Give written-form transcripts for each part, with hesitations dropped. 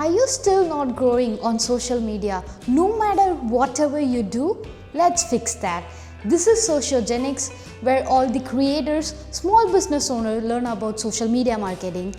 Are you still not growing on social media? No matter whatever you do, let's fix that. This is Sociogenix, where all the creators, small business owners learn about social media marketing.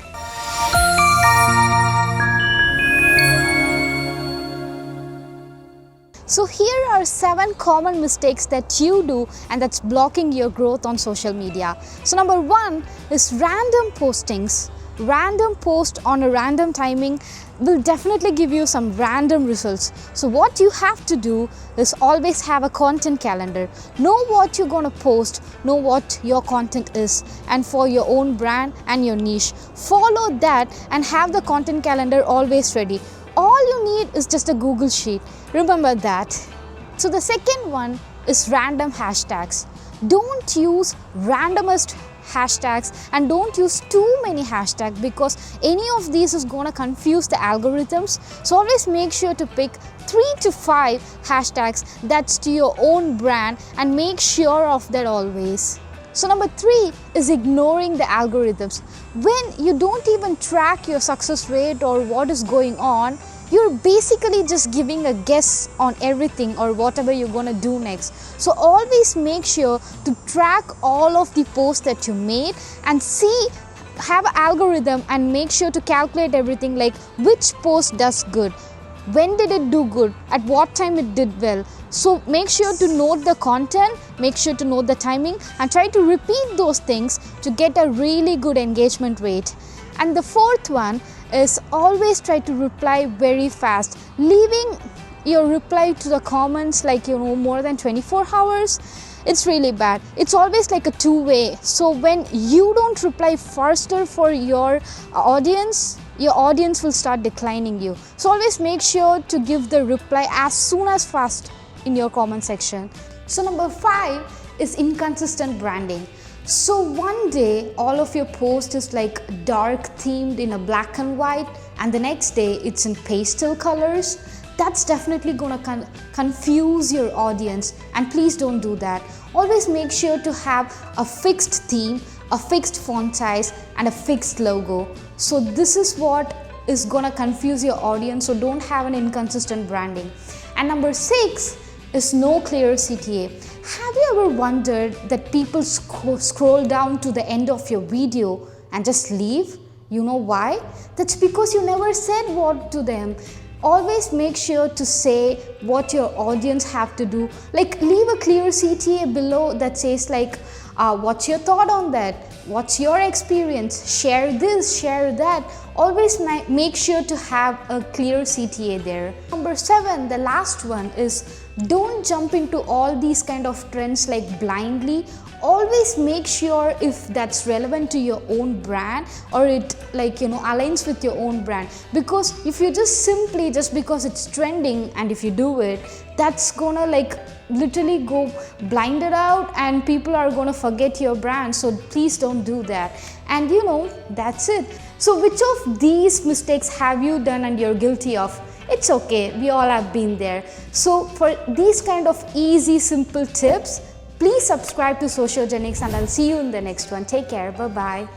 So here are 7 common mistakes that you do and that's blocking your growth on social media. So number 1 is random postings. Random post on a random timing will definitely give you some random results. So what you have to do is always have a content calendar. Know what you're going to post, know what your content is, and for your own brand and your niche. Follow that and have the content calendar always ready. All you need is just a Google sheet. Remember that. So the second one is random hashtags. Don't use randomest hashtags and don't use too many hashtags because any of these is going to confuse the algorithms. So always make sure to pick 3 to 5 hashtags that's to your own brand and make sure of that always. So number 3 is ignoring the algorithms. When you don't even track your success rate or what is going on, you're basically just giving a guess on everything or whatever you're going to do next. So always make sure to track all of the posts that you made and have an algorithm and make sure to calculate everything like which post does good, when did it do good, at what time it did well. So make sure to note the content, make sure to note the timing and try to repeat those things to get a really good engagement rate. And the fourth one is always try to reply very fast. Leaving your reply to the comments like more than 24 hours, it's really bad. It's always like a two-way. So when you don't reply faster for your audience will start declining you. So always make sure to give the reply as soon as fast in your comment section. So number 5 is inconsistent branding. So one day all of your post is like dark themed in a black and white and the next day it's in pastel colors. That's definitely gonna confuse your audience and please don't do that. Always make sure to have a fixed theme, a fixed font size and a fixed logo. So this is what is gonna confuse your audience, so don't have an inconsistent branding. And number 6 is no clear CTA. Have you ever wondered that people scroll down to the end of your video and just leave? You know why? That's because you never said what to them. Always make sure to say what your audience have to do. Like leave a clear CTA below that says like, what's your thought on that? What's your experience? Share this, share that. Always make sure to have a clear CTA there. Number 7, the last one is don't jump into all these kind of trends like blindly. Always make sure if that's relevant to your own brand or it aligns with your own brand. Because if you just because it's trending and if you do it, that's gonna literally go blinded out and people are gonna forget your brand. So please don't do that. And that's it. So which of these mistakes have you done and you're guilty of? It's okay, we all have been there. So for these kind of easy, simple tips, please subscribe to Sociogenix and I'll see you in the next one. Take care. Bye-bye.